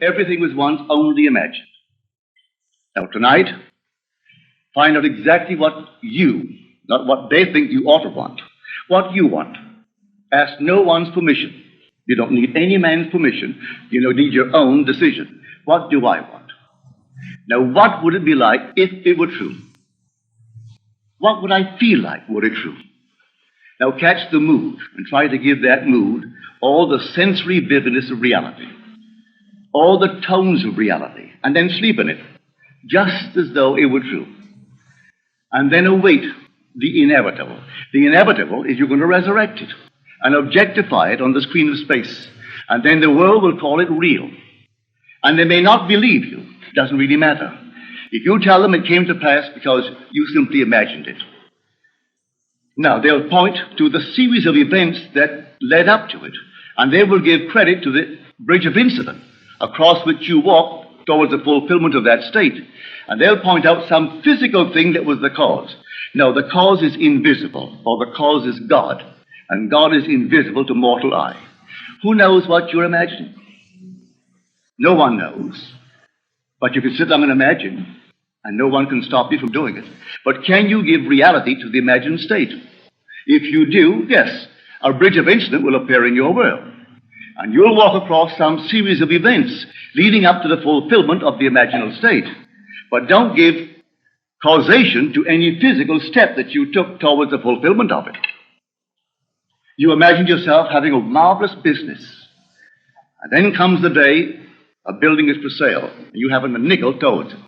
everything was once only imagined. Now tonight, find out exactly what you, not what they think you ought to want, what you want. Ask no one's permission. You don't need any man's permission. You don't need your own decision. What do I want? Now, what would it be like if it were true? What would I feel like were it true? Now, catch the mood and try to give that mood all the sensory vividness of reality, all the tones of reality, and then sleep in it, just as though it were true. And then await the inevitable. The inevitable is you're going to resurrect it and objectify it on the screen of space. And then the world will call it real. And they may not believe you. It doesn't really matter. If you tell them it came to pass because you simply imagined it. Now, they'll point to the series of events that led up to it. And they will give credit to the bridge of incident across which you walked towards the fulfillment of that state. And they'll point out some physical thing that was the cause. No, the cause is invisible, or the cause is God. And God is invisible to mortal eye. Who knows what you're imagining? No one knows. But you can sit down and imagine, and no one can stop you from doing it. But can you give reality to the imagined state? If you do, yes, a bridge of incident will appear in your world. And you'll walk across some series of events leading up to the fulfillment of the imaginal state. But don't give causation to any physical step that you took towards the fulfillment of it. You imagined yourself having a marvelous business. And then comes the day a building is for sale, and you haven't a nickel towards it.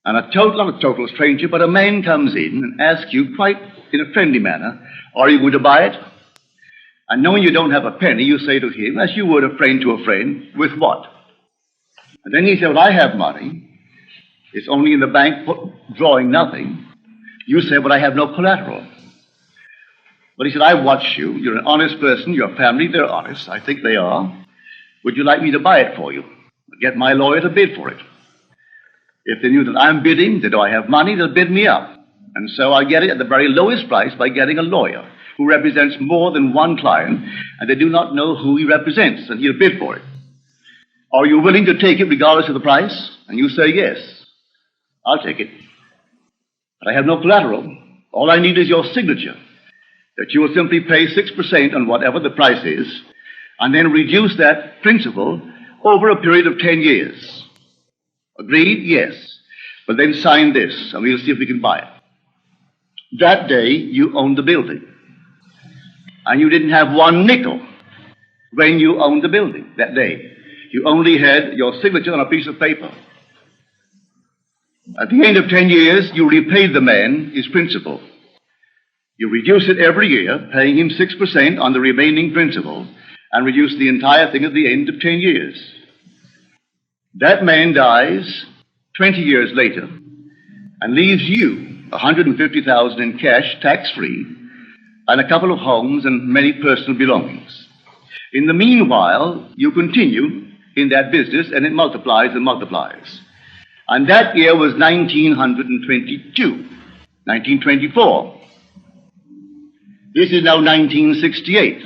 And not a total stranger, but a man comes in and asks you quite in a friendly manner, are you going to buy it? And knowing you don't have a penny, you say to him, as you would a friend to a friend, with what? And then he said, well, I have money. It's only in the bank drawing nothing. You say, well, I have no collateral. But he said, I watch you. You're an honest person. Your family, they're honest. I think they are. Would you like me to buy it for you? Get my lawyer to bid for it. If they knew that I'm bidding, that I have money, they'll bid me up. And so I get it at the very lowest price by getting a lawyer who represents more than one client, and they do not know who he represents, and he'll bid for it. Are you willing to take it regardless of the price? And you say, yes, I'll take it. But I have no collateral. All I need is your signature, that you will simply pay 6% on whatever the price is, and then reduce that principal over a period of 10 years. Agreed? Yes. But then sign this, and we'll see if we can buy it. That day, you owned the building. And you didn't have one nickel when you owned the building that day. You only had your signature on a piece of paper. At the end of 10 years, you repaid the man his principal. You reduce it every year, paying him 6% on the remaining principal, and reduce the entire thing at the end of 10 years. That man dies 20 years later and leaves you $150,000 in cash, tax-free, and a couple of homes and many personal belongings. In the meanwhile, you continue in that business, and it multiplies and multiplies. And that year was 1922, 1924. This is now 1968.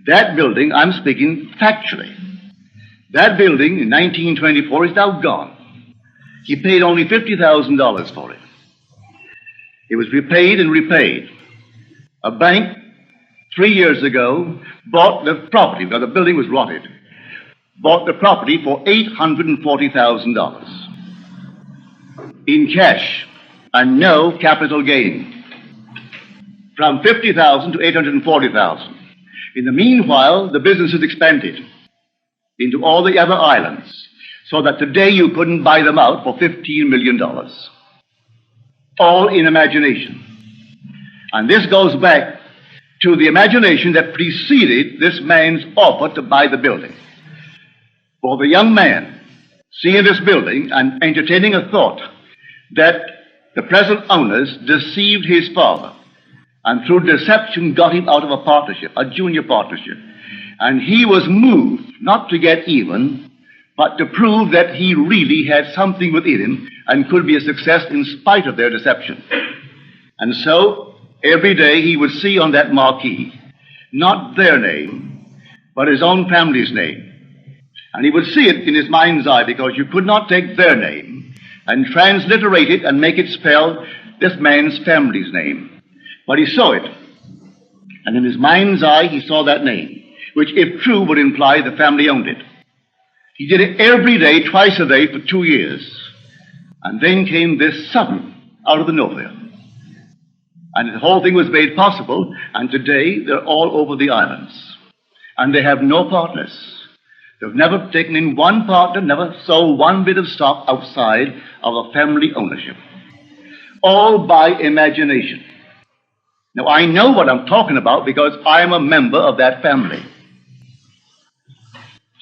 That building, I'm speaking factually, that building in 1924 is now gone. He paid only $50,000 for it. It was repaid and repaid. A bank 3 years ago bought the property, well, the building was rotted, bought the property for $840,000 in cash and no capital gain, from $50,000 to $840,000. In the meanwhile, the business has expanded into all the other islands, so that today you couldn't buy them out for $15 million. All in imagination. And this goes back to the imagination that preceded this man's offer to buy the building. For the young man seeing this building and entertaining a thought that the present owners deceived his father, and through deception got him out of a partnership, a junior partnership. And he was moved not to get even, but to prove that he really had something within him and could be a success in spite of their deception. And so, every day he would see on that marquee, not their name, but his own family's name. And he would see it in his mind's eye, because you could not take their name and transliterate it and make it spell this man's family's name. But he saw it. And in his mind's eye, he saw that name, which, if true, would imply the family owned it. He did it every day, twice a day, for 2 years. And then came this sudden, out of the nowhere. And the whole thing was made possible, and today they're all over the islands. And they have no partners. They've never taken in one partner, never sold one bit of stock outside of a family ownership. All by imagination. Now, I know what I'm talking about because I am a member of that family.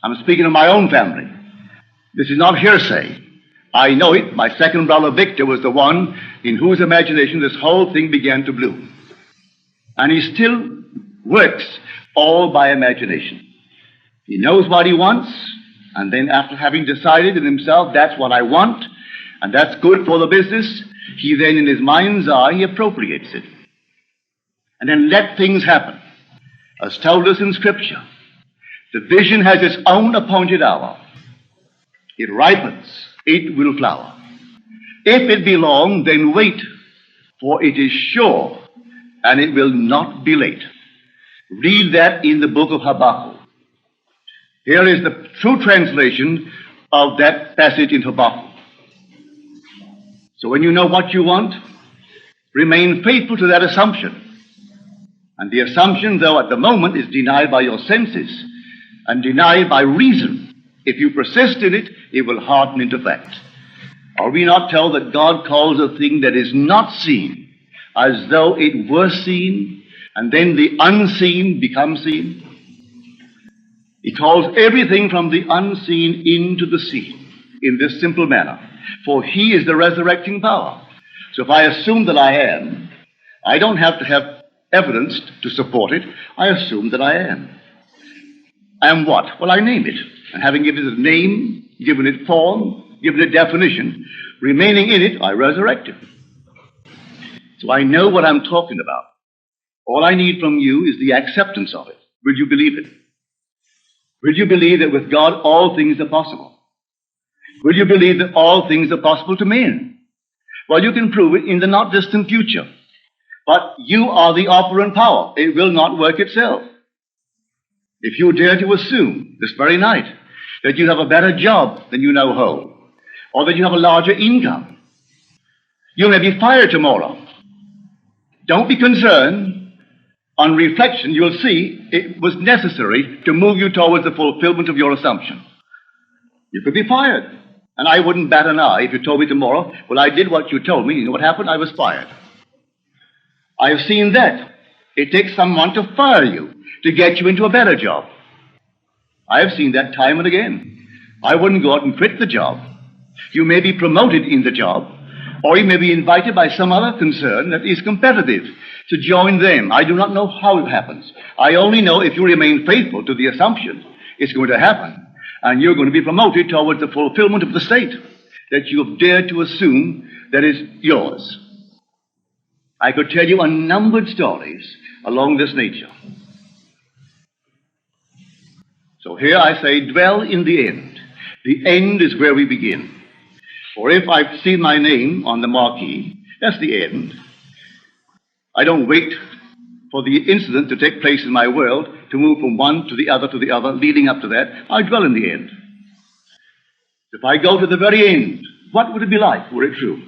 I'm speaking of my own family. This is not hearsay. I know it. My second brother, Victor, was the one in whose imagination this whole thing began to bloom. And he still works all by imagination. He knows what he wants, and then after having decided in himself, that's what I want, and that's good for the business, he then in his mind's eye, he appropriates it. And then let things happen. As told us in Scripture, the vision has its own appointed hour. It ripens, it will flower. If it be long, then wait, for it is sure, and it will not be late. Read that in the book of Habakkuk. Here is the true translation of that passage in Habakkuk. So when you know what you want, remain faithful to that assumption. And the assumption, though at the moment, is denied by your senses and denied by reason. If you persist in it, it will harden into fact. Are we not told that God calls a thing that is not seen as though it were seen, and then the unseen becomes seen? He calls everything from the unseen into the seen in this simple manner. For he is the resurrecting power. So if I assume that I am, I don't have to have evidence to support it. I assume that I am. I am what? Well, I name it. And having given it a name, given it form, given it definition, remaining in it, I resurrect it. So I know what I'm talking about. All I need from you is the acceptance of it. Will you believe it? Will you believe that with God all things are possible? Will you believe that all things are possible to men? Well, you can prove it in the not distant future. But you are the operant power. It will not work itself. If you dare to assume this very night that you have a better job than you now hold, or that you have a larger income, you may be fired tomorrow. Don't be concerned. On reflection, you'll see it was necessary to move you towards the fulfillment of your assumption. You could be fired. And I wouldn't bat an eye if you told me tomorrow, well, I did what you told me. You know what happened? I was fired. I have seen that. It takes someone to fire you, to get you into a better job. I have seen that time and again. I wouldn't go out and quit the job. You may be promoted in the job, or you may be invited by some other concern that is competitive to join them. I do not know how it happens. I only know if you remain faithful to the assumption, it's going to happen. And you're going to be promoted towards the fulfillment of the state that you have dared to assume that is yours. I could tell you unnumbered stories along this nature. So here I say, dwell in the end. The end is where we begin. For if I've seen my name on the marquee, that's the end. I don't wait for the incident to take place in my world to move from one to the other, leading up to that. I dwell in the end. If I go to the very end, what would it be like were it true?